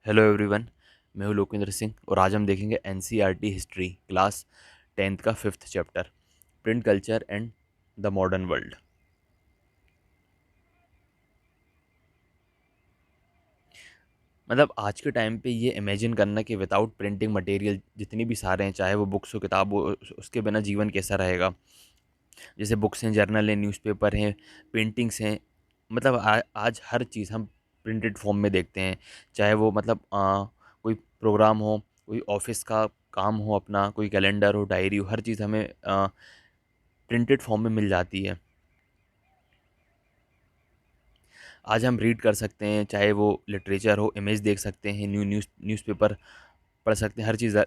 Hello everyone. मैं हूँ लोकेंद्र सिंह और आज हम देखेंगे एनसीईआरटी हिस्ट्री क्लास 10th का 5th chapter print culture and the modern world. मतलब आज के टाइम पे ये इमेजिन करना कि विदाउट प्रिंटिंग मटेरियल जितनी भी सारे हैं, चाहे वो बुक्स हो, किताब हो, उसके बिना जीवन कैसा रहेगा। जैसे बुक्स हैं, जर्नल हैं, न्यूज़पेपर हैं, पेंटिंग्स हैं। मतलब आज हर चीज़ हम प्रिंटेड फॉर्म में देखते हैं। चाहे वो मतलब कोई प्रोग्राम हो, कोई ऑफिस का काम हो, अपना कोई कैलेंडर हो, डायरी हो, हर चीज़ हमें प्रिंटेड फॉर्म में मिल जाती है। आज हम रीड कर सकते हैं, चाहे वो लिटरेचर हो, इमेज देख सकते हैं, न्यूज़पेपर पढ़ सकते हैं, हर चीज़।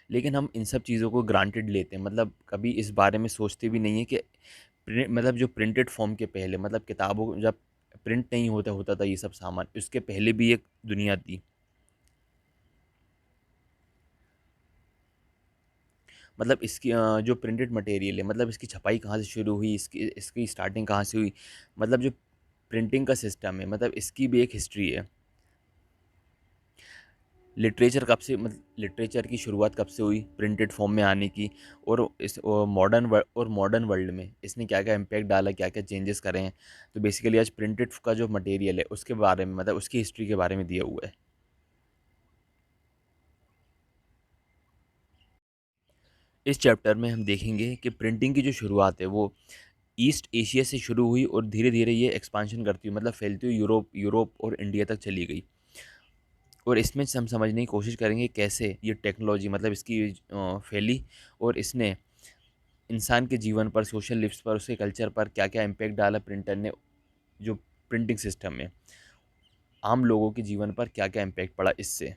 लेकिन हम इन सब चीज़ों को ग्रांटेड लेते हैं, मतलब कभी इस बारे में सोचते भी नहीं है कि मतलब जो प्रिंटेड फॉर्म के पहले, मतलब किताबों जब प्रिंट नहीं होता होता था ये सब सामान, उसके पहले भी एक दुनिया थी। मतलब इसकी जो प्रिंटेड मटेरियल है, मतलब इसकी छपाई कहाँ से शुरू हुई, इसकी इसकी स्टार्टिंग कहाँ से हुई। मतलब जो प्रिंटिंग का सिस्टम है, मतलब इसकी भी एक हिस्ट्री है। लिटरेचर कब से, मतलब लिटरेचर की शुरुआत कब से हुई प्रिंटेड फॉर्म में आने की। और इस मॉडर्न वर्ल्ड में इसने क्या क्या इम्पैक्ट डाला, क्या क्या चेंजेस करे हैं। तो बेसिकली आज प्रिंटेड का जो मटेरियल है उसके बारे में, मतलब उसकी हिस्ट्री के बारे में दिया हुआ है। इस चैप्टर में हम देखेंगे कि प्रिंटिंग की जो शुरुआत है वो ईस्ट एशिया से शुरू हुई और धीरे धीरे ये एक्सपांशन करती हुई, मतलब फैलती हुई यूरोप यूरोप और इंडिया तक चली गई। और इसमें से हम समझने की कोशिश करेंगे कैसे ये टेक्नोलॉजी, मतलब इसकी फैली और इसने इंसान के जीवन पर, सोशल लिव्स पर, उसके कल्चर पर क्या क्या इम्पैक्ट डाला प्रिंटर ने। जो प्रिंटिंग सिस्टम में आम लोगों के जीवन पर क्या क्या इम्पैक्ट पड़ा इससे।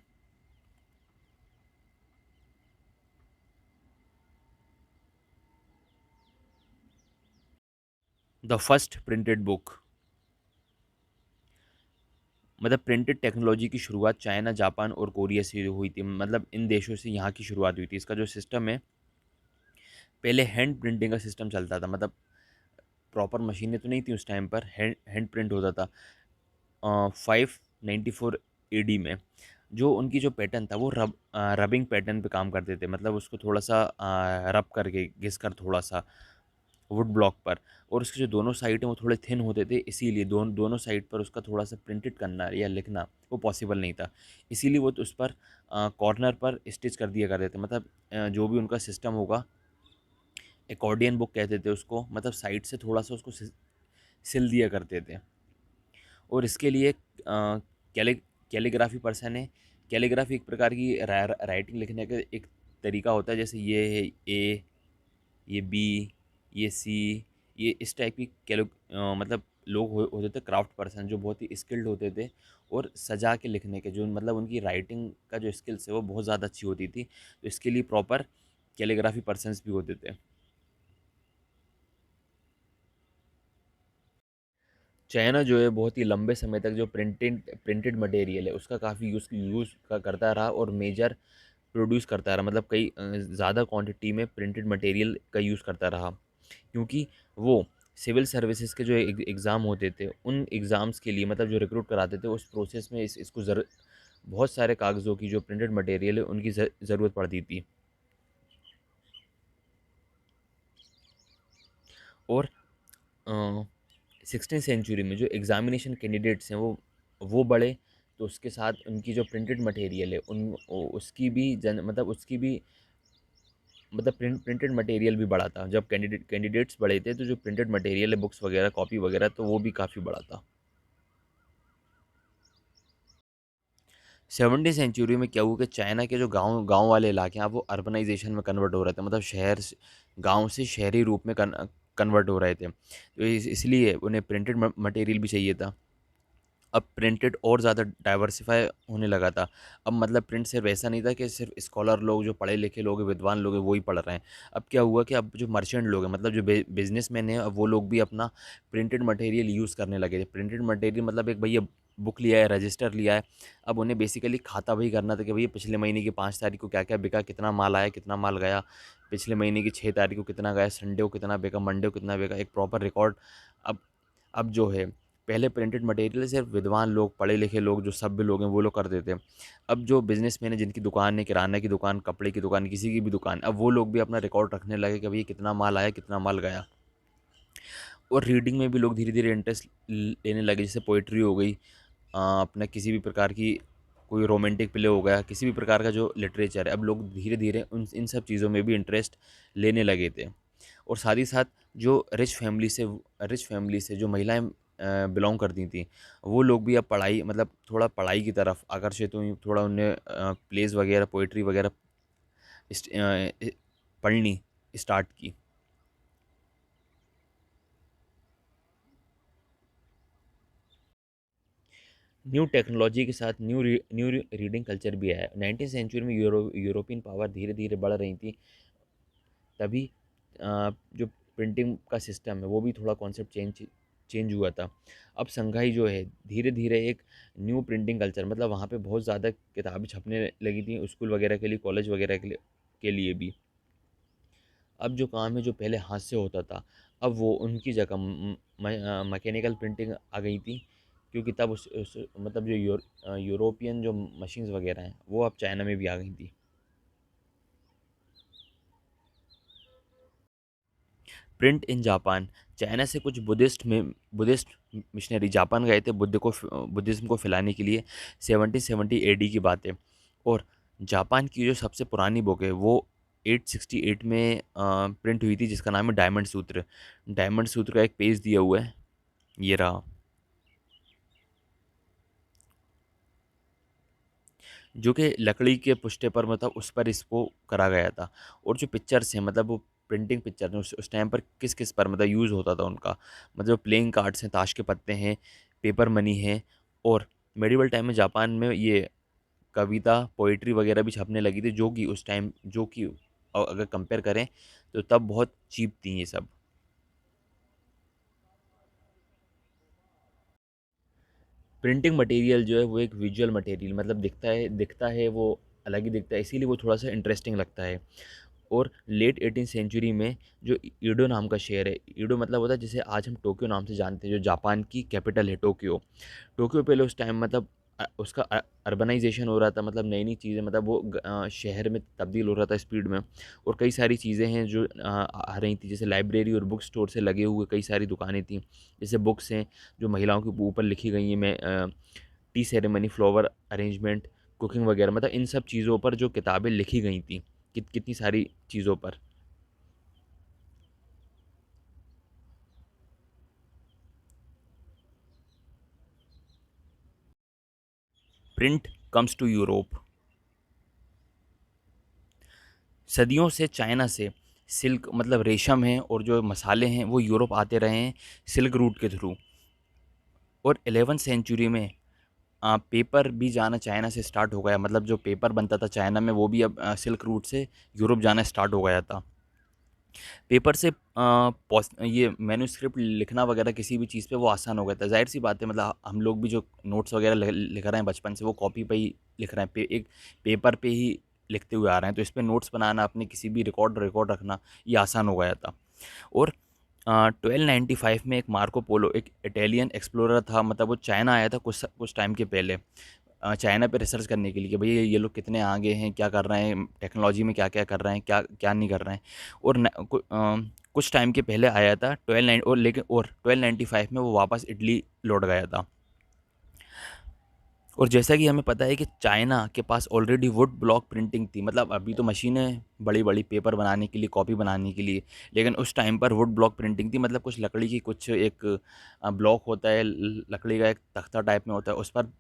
द फर्स्ट प्रिंटेड बुक, मतलब प्रिंटेड टेक्नोलॉजी की शुरुआत चाइना, जापान और कोरिया से हुई थी। मतलब इन देशों से यहाँ की शुरुआत हुई थी। इसका जो सिस्टम है, पहले हैंड प्रिंटिंग का सिस्टम चलता था। मतलब प्रॉपर मशीनें तो नहीं थी उस टाइम पर, हैंड हैंड प्रिंट होता था। 594 AD में जो उनकी जो पैटर्न था वो रबिंग पैटर्न पे काम करते थे। मतलब उसको थोड़ा सा रब करके, घिस कर थोड़ा सा वुड ब्लॉक पर। और उसके जो दोनों साइड हैं वो थोड़े थिन होते थे, इसीलिए दोनों साइड पर उसका थोड़ा सा प्रिंटेड करना या लिखना वो पॉसिबल नहीं था। इसीलिए वो तो उस पर कॉर्नर पर स्टिच कर दिया करते थे। मतलब जो भी उनका सिस्टम होगा, एकॉर्डियन बुक कहते थे उसको, मतलब साइड से थोड़ा सा उसको सिल दिया करते थे। और इसके लिए कैलीग्राफी पर्सन है। कैलीग्राफी एक प्रकार की राइटिंग लिखने का एक तरीका होता है। जैसे ये है ए, ये बी, ये सी, ये इस टाइप की मतलब लोग होते थे क्राफ्ट पर्सन, जो बहुत ही स्किल्ड होते थे और सजा के लिखने के, जो मतलब उनकी राइटिंग का जो स्किल्स है वो बहुत ज़्यादा अच्छी होती थी। तो इसके लिए प्रॉपर कैलीग्राफी पर्सन्स भी होते थे। चाइना जो है बहुत ही लंबे समय तक जो प्रिंटेड मटेरियल है उसका काफ़ी यूज़ का करता रहा और मेजर प्रोड्यूस करता रहा। मतलब कई ज़्यादा क्वांटिटी में प्रिंटेड मटेरियल का यूज़ करता रहा, क्योंकि वो सिविल सर्विसेज के जो एग्ज़ाम होते थे उन एग्ज़ाम्स के लिए, मतलब जो रिक्रूट कराते थे उस प्रोसेस में इसको बहुत सारे कागज़ों की जो प्रिंटेड मटेरियल है उनकी ज़रूरत पड़ती थी। और 16th सेंचुरी में जो एग्ज़ामिनेशन कैंडिडेट्स हैं वो बढ़े, तो उसके साथ उनकी जो प्रिंटेड मटेरियल है उसकी भी मतलब उसकी भी, मतलब प्रिंटेड मटेरियल भी बढ़ा था। जब कैंडिडेट्स बढ़े थे तो जो प्रिंटेड मटेरियल है, बुक्स वगैरह, कॉपी वगैरह, तो वो भी काफ़ी बढ़ा था। 17th सेंचुरी में क्या हुआ कि चाइना के जो गांव गांव वाले इलाके हैं, अब वो अर्बनाइजेशन में कन्वर्ट हो रहे थे। मतलब गांव से शहरी रूप में कन्वर्ट हो रहे थे। तो इसलिए उन्हें प्रिंटेड मटेरियल भी चाहिए था। अब प्रिंटेड और ज़्यादा डाइवर्सिफ़ाई होने लगा था। अब मतलब प्रिंट सिर्फ ऐसा नहीं था कि सिर्फ स्कॉलर लोग, जो पढ़े लिखे लोग हैं, विद्वान लोग हैं, वो ही पढ़ रहे हैं। अब क्या हुआ कि अब जो मर्चेंट लोग हैं, मतलब जो बिजनेसमैन हैं, अब वो लोग भी अपना प्रिंटेड मटेरियल यूज़ करने लगे थे। प्रिंटेड मटेरियल मतलब एक भैया बुक लिया है, रजिस्टर लिया है। अब उन्हें बेसिकली खाता वही करना था कि भैया पिछले महीने की 5 तारीख को क्या क्या बिका, कितना माल आया, कितना माल गया, पिछले महीने की 6 तारीख को कितना गया, संडे को कितना बिका, मंडे को कितना बिका, एक प्रॉपर रिकॉर्ड। अब अब जो है पहले प्रिंटेड मटेरियल सिर्फ विद्वान लोग, पढ़े लिखे लोग, जो सभ्य लोग हैं वो लोग करते थे। अब जो बिजनेसमैन है, जिनकी दुकान है, किराना की दुकान, कपड़े की दुकान, किसी की भी दुकान, अब वो लोग भी अपना रिकॉर्ड रखने लगे कि भाई कितना माल आया, कितना माल गया। और रीडिंग में भी लोग धीरे धीरे इंटरेस्ट लेने लगे, जैसे पोइट्री हो गई, अपना किसी भी प्रकार की कोई रोमांटिक प्ले हो गया, किसी भी प्रकार का जो लिटरेचर है, अब लोग धीरे धीरे उन इन सब चीज़ों में भी इंटरेस्ट लेने लगे थे। और साथ ही साथ जो रिच फैमिली से जो महिलाएं बिलोंग करती थी, वो लोग भी अब पढ़ाई, मतलब थोड़ा पढ़ाई की तरफ आकर्षित हुई, थोड़ा उन्हें प्लेस वगैरह, पोइट्री वगैरह पढ़नी स्टार्ट की। न्यू टेक्नोलॉजी के साथ न्यू रीडिंग कल्चर भी आया। 19वीं सेंचुरी में यूरोपियन पावर धीरे धीरे बढ़ रही थी, तभी जो प्रिंटिंग का सिस्टम है वो भी थोड़ा कॉन्सेप्ट चेंज हुआ था। अब संघाई जो है धीरे धीरे एक न्यू प्रिंटिंग कल्चर, मतलब वहाँ पे बहुत ज़्यादा किताबें छपने लगी थी, स्कूल वगैरह के लिए, कॉलेज वगैरह के लिए भी। अब जो काम है जो पहले हाथ से होता था, अब वो उनकी जगह मैकेनिकल प्रिंटिंग आ गई थी, क्योंकि तब उस मतलब जो यूरोपियन जो मशीन्स वगैरह हैं वो अब चाइना में भी आ गई थी। Print in Japan. चाइना से कुछ बुद्धिस्ट मिशनरी जापान गए थे बुद्धिज़्म को फैलाने के लिए। 1770 एडी की बात है। और जापान की जो सबसे पुरानी बुक है वो 868 में प्रिंट हुई थी, जिसका नाम है डायमंड सूत्र। डायमंड सूत्र का एक पेज दिया हुआ है, ये रहा, जो कि लकड़ी के पुष्टे पर, मतलब उस पर इसको करा गया था। और जो पिक्चर्स हैं, मतलब वो प्रिंटिंग पिक्चर उस टाइम पर किस किस पर मतलब यूज़ होता था उनका, मतलब प्लेइंग कार्ड्स हैं, ताश के पत्ते हैं, पेपर मनी है। और मेडिवल टाइम में जापान में ये कविता, पोइट्री वगैरह भी छपने लगी थी, जो कि उस टाइम, जो कि अगर कंपेयर करें तो तब बहुत चीप थी ये सब। प्रिंटिंग मटेरियल जो है वो एक विजुअल मटेरियल, मतलब दिखता है वो अलग ही दिखता है, इसीलिए वो थोड़ा सा इंटरेस्टिंग लगता है। और लेट 18वीं सेंचुरी में जो ईडो नाम का शहर है, ईडो मतलब होता है जिसे आज हम टोक्यो नाम से जानते हैं, जो जापान की कैपिटल है टोक्यो। टोक्यो पहले उस टाइम मतलब उसका अर्बनाइजेशन हो रहा था, मतलब नई नई चीज़ें, मतलब वो शहर में तब्दील हो रहा था स्पीड में। और कई सारी चीज़ें हैं जो आ रही थी, जैसे लाइब्रेरी और बुक स्टोर से लगे हुए कई सारी दुकानें थी, जैसे बुक्स हैं जो महिलाओं के ऊपर लिखी गई हैं, मैं T ceremony, flower arrangement, cooking वगैरह, मतलब इन सब चीज़ों पर जो किताबें लिखी गई थी, कितनी सारी चीज़ों पर। Print comes to Europe. सदियों से चाइना से सिल्क, मतलब रेशम है और जो मसाले हैं वो यूरोप आते रहे हैं सिल्क रूट के थ्रू। और 11वीं सेंचुरी में पेपर भी जाना चाइना से स्टार्ट हो गया, मतलब जो पेपर बनता था चाइना में वो भी अब सिल्क रूट से यूरोप जाना स्टार्ट हो गया था। पेपर से ये मैन्युस्क्रिप्ट लिखना वगैरह किसी भी चीज़ पे वो आसान हो गया था। ज़ाहिर सी बात है, मतलब हम लोग भी जो नोट्स वगैरह लिख रहे हैं बचपन से, वो कॉपी पे ही लिख रहे हैं, एक पेपर पे ही लिखते हुए आ रहे हैं, तो इस पे नोट्स बनाना, अपने किसी भी रिकॉर्ड रिकॉर्ड रखना, ये आसान हो गया था। और 1295 में एक मार्को पोलो, एक इटालियन एक्सप्लोरर था, मतलब वो चाइना आया था कुछ कुछ टाइम के पहले, चाइना पे रिसर्च करने के लिए कि भई ये लोग कितने आगे हैं, क्या कर रहे हैं, टेक्नोलॉजी में क्या-क्या कर रहे हैं, क्या क्या नहीं कर रहे हैं। और कुछ टाइम के पहले आया था 1295 में वो वापस इटली लौट गया था। और जैसा कि हमें पता है कि चाइना के पास ऑलरेडी वुड ब्लॉक प्रिंटिंग थी, मतलब अभी तो मशीनें बड़ी-बड़ी पेपर बनाने के लिए, कॉपी बनाने के लिए, लेकिन उस टाइम पर वुड ब्लॉक प्रिंटिंग थी, मतलब कुछ लकड़ी की कुछ एक ब्लॉक होता है, लकड़ी का एक तख्ता टाइप में होता है, उस पर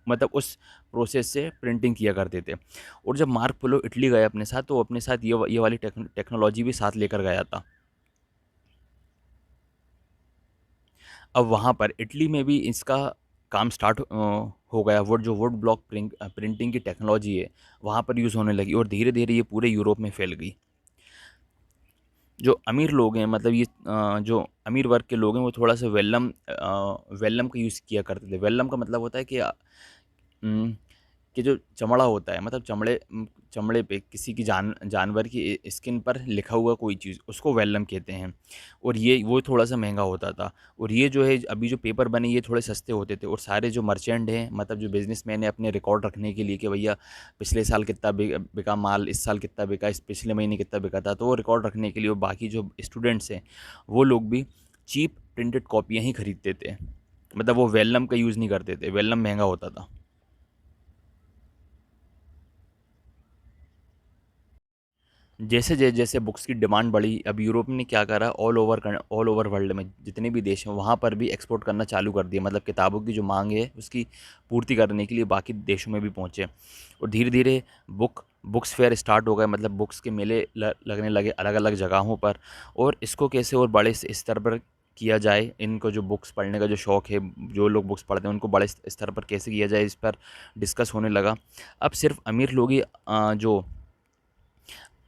मतलब उस प्रोसेस से प्रिंटिंग किया करते थे। और जब मार्क पोलो इटली गए अपने साथ, तो वो अपने साथ ये वाली टेक्नोलॉजी भी साथ लेकर गया था। अब वहाँ पर इटली में भी इसका काम स्टार्ट हो गया। वुड ब्लॉक प्रिंटिंग की टेक्नोलॉजी है वहाँ पर यूज़ होने लगी, और धीरे धीरे ये पूरे यूरोप में फैल गई। जो अमीर लोग हैं, मतलब ये जो अमीर वर्ग के लोग हैं, वो थोड़ा सा वेल्लम का यूज़ किया करते थे। वेल्लम का मतलब होता है कि कि जो चमड़ा होता है, मतलब चमड़े पे किसी की जानवर की स्किन पर लिखा हुआ कोई चीज़, उसको वेलम कहते हैं। और ये वो थोड़ा-सा महँगा होता था। और ये जो है अभी जो पेपर बने ये थोड़े सस्ते होते थे, और सारे जो मर्चेंट हैं, मतलब जो बिज़नेसमैन है, अपने रिकॉर्ड रखने के लिए कि भैया पिछले साल कितना बिका माल, इस साल कितना बिका, इस पिछले महीने कितना बिका था, तो वो रिकॉर्ड रखने के लिए, और बाकी जो स्टूडेंट्स हैं वो लोग भी चीप प्रिंटेड कॉपियाँ ही खरीदते थे। मतलब वो वेलम का यूज़ नहीं करते थे, वेलम महँगा होता था। जैसे बुक्स की डिमांड बढ़ी, अब यूरोप ने क्या करा, ऑल ओवर वर्ल्ड में जितने भी देश हैं वहाँ पर भी एक्सपोर्ट करना चालू कर दिया। मतलब किताबों की जो मांग है उसकी पूर्ति करने के लिए बाकी देशों में भी पहुँचे। और धीरे धीरे बुक्स फेयर स्टार्ट हो गए, मतलब बुक्स के मेले लगने लगे अलग अलग जगहों पर। और इसको कैसे और बड़े स्तर पर किया जाए, इनको जो बुक्स पढ़ने का जो शौक़ है, जो लोग बुक्स पढ़ते हैं उनको बड़े स्तर पर कैसे किया जाए, इस पर डिस्कस होने लगा। अब सिर्फ अमीर लोग ही जो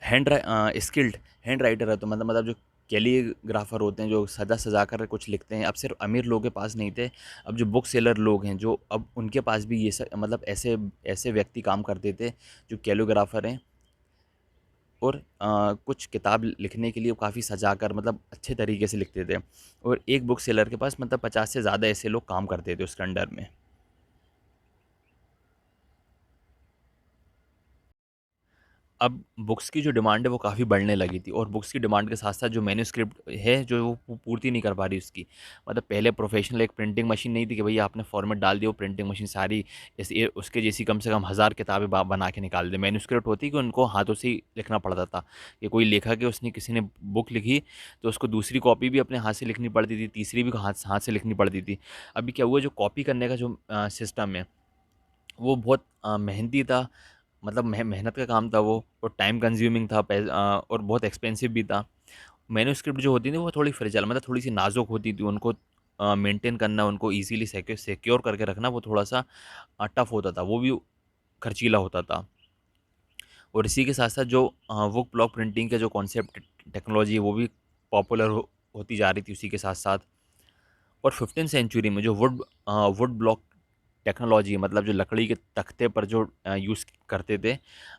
स्किल्ड हैंड राइटर है, तो मतलब जो कैलीग्राफर होते हैं, जो सजा सजा कर कुछ लिखते हैं, अब सिर्फ अमीर लोगों के पास नहीं थे। अब जो बुक सेलर लोग हैं, जो अब उनके पास भी ये सब, मतलब ऐसे ऐसे व्यक्ति काम करते थे जो कैलीग्राफर हैं। और कुछ किताब लिखने के लिए काफ़ी सजा कर, मतलब अच्छे तरीके से लिखते थे। और एक बुक सेलर के पास मतलब 50 से ज़्यादा ऐसे लोग काम करते थे उसके अंडर में। अब बुक्स की जो डिमांड है वो काफ़ी बढ़ने लगी थी, और बुक्स की डिमांड के साथ-साथ जो मैन्युस्क्रिप्ट है जो वो पूर्ति नहीं कर पा रही उसकी। मतलब पहले प्रोफ़ेशनल एक प्रिंटिंग मशीन नहीं थी कि भैया आपने फ़ॉर्मेट डाल दिया, वो प्रिंटिंग मशीन सारी जैसे ये उसके जैसी कम से कम 1000 किताबें बना के निकाल दे। मैन्युस्क्रिप्ट होती कि उनको हाथों से ही लिखना पड़ता था, कि कोई लेखक है उसने किसी ने बुक लिखी तो उसको दूसरी कॉपी भी अपने हाथ से लिखनी पड़ती थी, तीसरी भी हाथ हाथ से लिखनी पड़ती थी। अभी क्या हुआ, जो कॉपी करने का जो सिस्टम है वो बहुत मेहनती था। मतलब मेहनत का काम था वो, और टाइम कंज्यूमिंग था, और बहुत एक्सपेंसिव भी था। मैन्युस्क्रिप्ट जो होती थी वो थोड़ी फ्रेजाइल, मतलब थोड़ी सी नाजुक होती थी, उनको मेंटेन करना, उनको इजीली सिक्योर करके रखना वो थोड़ा सा टफ होता था, वो भी खर्चीला होता था। और इसी के साथ साथ जो बुक ब्लॉक प्रिंटिंग का जो कॉन्सेप्ट टेक्नोलॉजी है वो भी पॉपुलर होती जा रही थी उसी के साथ साथ। और 15th सेंचुरी में जो वुड ब्लॉक टेक्नोलॉजी है, मतलब जो लकड़ी के तख्ते पर जो यूज़ करते थे,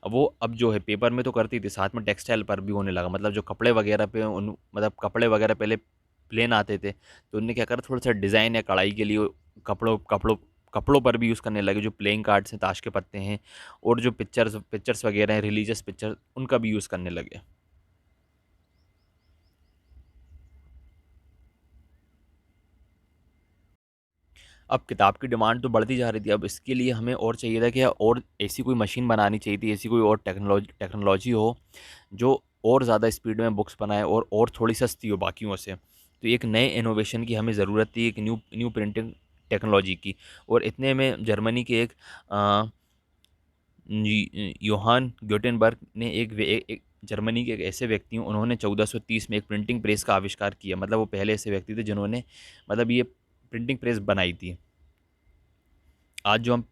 वो अब जो है पेपर में तो करती थी, साथ में टेक्सटाइल पर भी होने लगा। मतलब जो कपड़े वगैरह पे उन मतलब कपड़े वगैरह पहले प्लेन आते थे, तो उनने क्या करा, थोड़ा सा डिज़ाइन या कढ़ाई के लिए कपड़ों कपड़ों कपड़ों पर भी यूज़ करने लगे। जो प्लेइंग कार्ड्स हैं, ताश के पत्ते हैं, और जो पिक्चर्स वगैरह हैं, रिलीजियस पिक्चर, उनका भी यूज़ करने लगे। अब किताब की डिमांड तो बढ़ती जा रही थी, अब इसके लिए हमें और चाहिए था कि और ऐसी कोई मशीन बनानी चाहिए थी, ऐसी कोई और टेक्नोलॉजी हो जो और ज़्यादा स्पीड में बुक्स बनाए, और थोड़ी सस्ती हो बाकियों से। तो एक नए इनोवेशन की हमें ज़रूरत थी, एक न्यू न्यू प्रिंटिंग टेक्नोलॉजी की। और इतने में जर्मनी के एक योहान ग्योटेनबर्ग ने एक जर्मनी के एक ऐसे व्यक्ति हैं, उन्होंने 1430 में एक प्रिंटिंग प्रेस का आविष्कार किया। मतलब वो पहले ऐसे व्यक्ति थे जिन्होंने मतलब ये प्रिंटिंग प्रेस बनाई थी। आज जो हम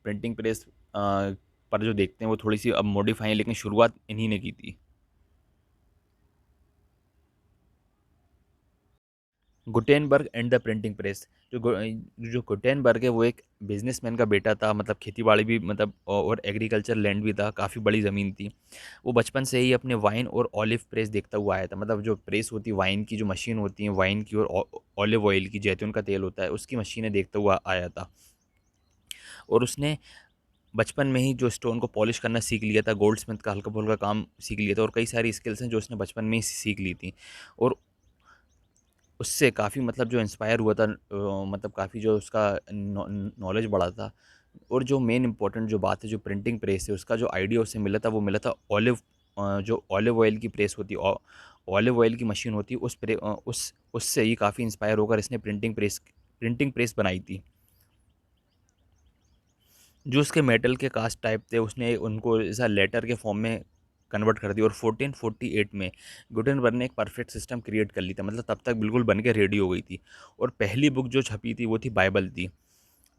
प्रिंटिंग प्रेस पर जो देखते हैं वो थोड़ी सी अब मॉडिफाई है, लेकिन शुरुआत इन्हीं ने की थी। Gutenberg and the printing press. जो गुटेनबर्ग है वो एक बिजनेसमैन का बेटा था, मतलब खेती बाड़ी भी, मतलब और एग्रीकल्चर लैंड भी था, काफ़ी बड़ी ज़मीन थी। वो बचपन से ही अपने वाइन और ऑलिव प्रेस देखता हुआ आया था। मतलब जो प्रेस होती है, वाइन की जो मशीन होती है, वाइन की और ऑलिव ऑयल की, जैतून का तेल होता है, उसकी मशीनें देखता हुआ आया था। और उसने बचपन में ही जो स्टोन को पॉलिश करना सीख लिया था, गोल्ड स्मिथ का हल्का-फुल्का काम सीख लिया था, और कई सारी स्किल्स हैं जो उसने बचपन में ही सीख ली थी। और उससे काफ़ी मतलब जो इंस्पायर हुआ था, मतलब काफ़ी जो उसका नॉलेज बढ़ा था। और जो मेन इम्पोर्टेंट जो बात है, जो प्रिंटिंग प्रेस है, उसका जो आइडिया उसे मिला था, वो मिला था जो ऑलिव ऑयल की प्रेस होती है, ऑलिव ऑयल की मशीन होती है, उससे ही काफ़ी इंस्पायर होकर इसने प्रिंटिंग प्रेस बनाई थी। जो उसके मेटल के कास्ट टाइप थे, उसने उनको ऐसा लेटर के फॉर्म में कन्वर्ट कर दिया। और 1448 में गुटेनबर्ग ने एक परफेक्ट सिस्टम क्रिएट कर ली था, मतलब तब तक बिल्कुल बन के रेडी हो गई थी। और पहली बुक जो छपी थी वो थी बाइबल थी,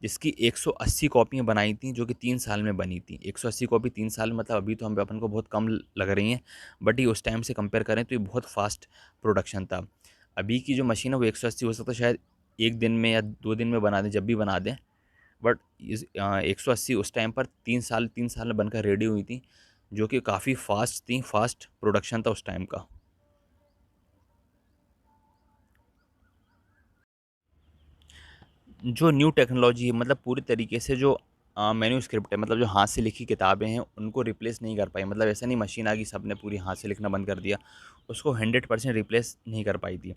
जिसकी 180 कॉपियाँ बनाई थी, जो कि 3 साल में बनी थी। 180 कॉपी 3 साल, मतलब अभी तो हम अपन को बहुत कम लग रही हैं, बट ये उस टाइम से कंपेयर करें तो ये बहुत फास्ट प्रोडक्शन था। अभी की जो मशीन है वो 180 हो सकता है शायद 1 दिन में या 2 दिन में बना दें, जब भी बना दें, बट 180 उस टाइम पर 3 साल में बनकर रेडी हुई थी, जो कि काफ़ी फास्ट थी, फास्ट प्रोडक्शन था उस टाइम का। जो न्यू टेक्नोलॉजी है, मतलब पूरी तरीके से जो मैन्युस्क्रिप्ट है, मतलब जो हाथ से लिखी किताबें हैं उनको रिप्लेस नहीं कर पाई। मतलब ऐसा नहीं मशीन आ गई सब ने पूरी हाथ से लिखना बंद कर दिया, उसको 100% रिप्लेस नहीं कर पाई थी।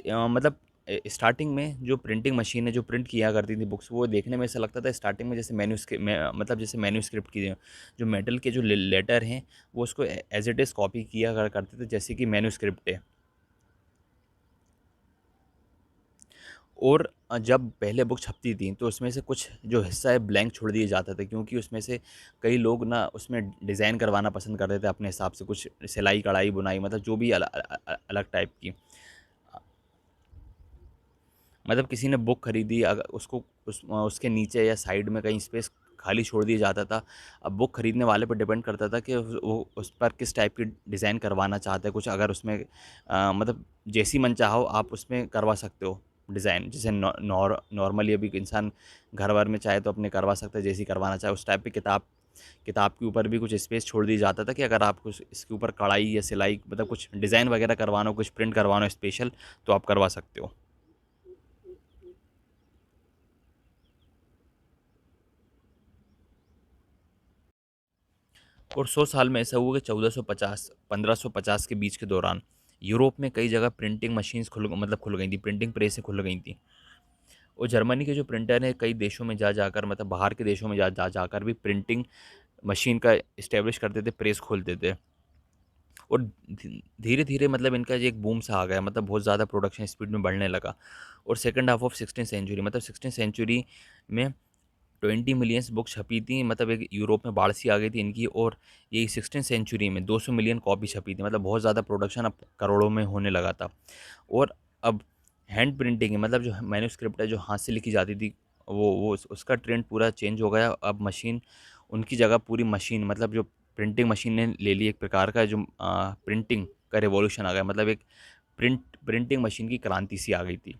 मतलब स्टार्टिंग में जो प्रिंटिंग मशीन है जो प्रिंट किया करती थी बुक्स, वो देखने में ऐसा लगता था स्टार्टिंग में जैसे मैन्युस्क्रिप्ट में, मतलब जैसे मैन्युस्क्रिप्ट की जो मेटल के जो लेटर हैं वो उसको एज इट इज़ कॉपी किया करते थे जैसे कि मैन्युस्क्रिप्ट है। और जब पहले बुक छपती थी तो उसमें से कुछ जो हिस्सा है ब्लैंक छोड़ दिए जाते थे, क्योंकि उसमें से कई लोग ना उसमें डिज़ाइन करवाना पसंद करते थे अपने हिसाब से, कुछ सिलाई कढ़ाई बुनाई, मतलब जो भी अलग टाइप की। मतलब किसी ने बुक खरीदी, अगर उसको उसके नीचे या साइड में कहीं स्पेस खाली छोड़ दिया जाता था। अब बुक खरीदने वाले पर डिपेंड करता था कि वो उस पर किस टाइप की डिज़ाइन करवाना चाहते हैं। कुछ अगर उसमें मतलब जैसी मन चाहो आप उसमें करवा सकते हो डिज़ाइन, जैसे नॉर्मली अभी इंसान घर भर में चाहे तो अपने करवा सकता है जैसी करवाना चाहे उस टाइप की। किताब किताब के ऊपर भी कुछ स्पेस छोड़ दिया जाता था कि अगर आप कुछ इसके ऊपर कढ़ाई या सिलाई, मतलब कुछ डिज़ाइन वगैरह करवाना हो, कुछ प्रिंट करवाना हो स्पेशल, तो आप करवा सकते हो। और 100 साल में ऐसा हुआ कि 1450 1550 के बीच के दौरान यूरोप में कई जगह प्रिंटिंग मशीन्स खुल गई थी, प्रिंटिंग प्रेसें खुल गई थी। और जर्मनी के जो प्रिंटर हैं कई देशों में जा जाकर, मतलब बाहर के देशों में जा जा जाकर भी प्रिंटिंग मशीन का इस्टेब्लिश करते थे, प्रेस खोलते थे। और धीरे धीरे मतलब इनका ये एक बूम सा आ गया, मतलब बहुत ज़्यादा प्रोडक्शन स्पीड में बढ़ने लगा। और second half of 16th century, मतलब 16th सेंचुरी में 20 मिलियंस बुक छपी थी, मतलब एक यूरोप में बाढ़ सी आ गई थी इनकी। और यही 16th सेंचुरी में 200 मिलियन कॉपी छपी थी, मतलब बहुत ज़्यादा प्रोडक्शन अब करोड़ों में होने लगा था। और अब हैंड प्रिंटिंग है, मतलब जो मैन्युस्क्रिप्ट है जो हाथ से लिखी जाती थी, वो उसका ट्रेंड पूरा चेंज हो गया। अब मशीन उनकी जगह पूरी मशीन, मतलब जो प्रिंटिंग मशीन ने ले ली एक प्रकार का, जो प्रिंटिंग का रिवॉल्यूशन आ गया, मतलब एक प्रिंटिंग मशीन की क्रांति सी आ गई थी।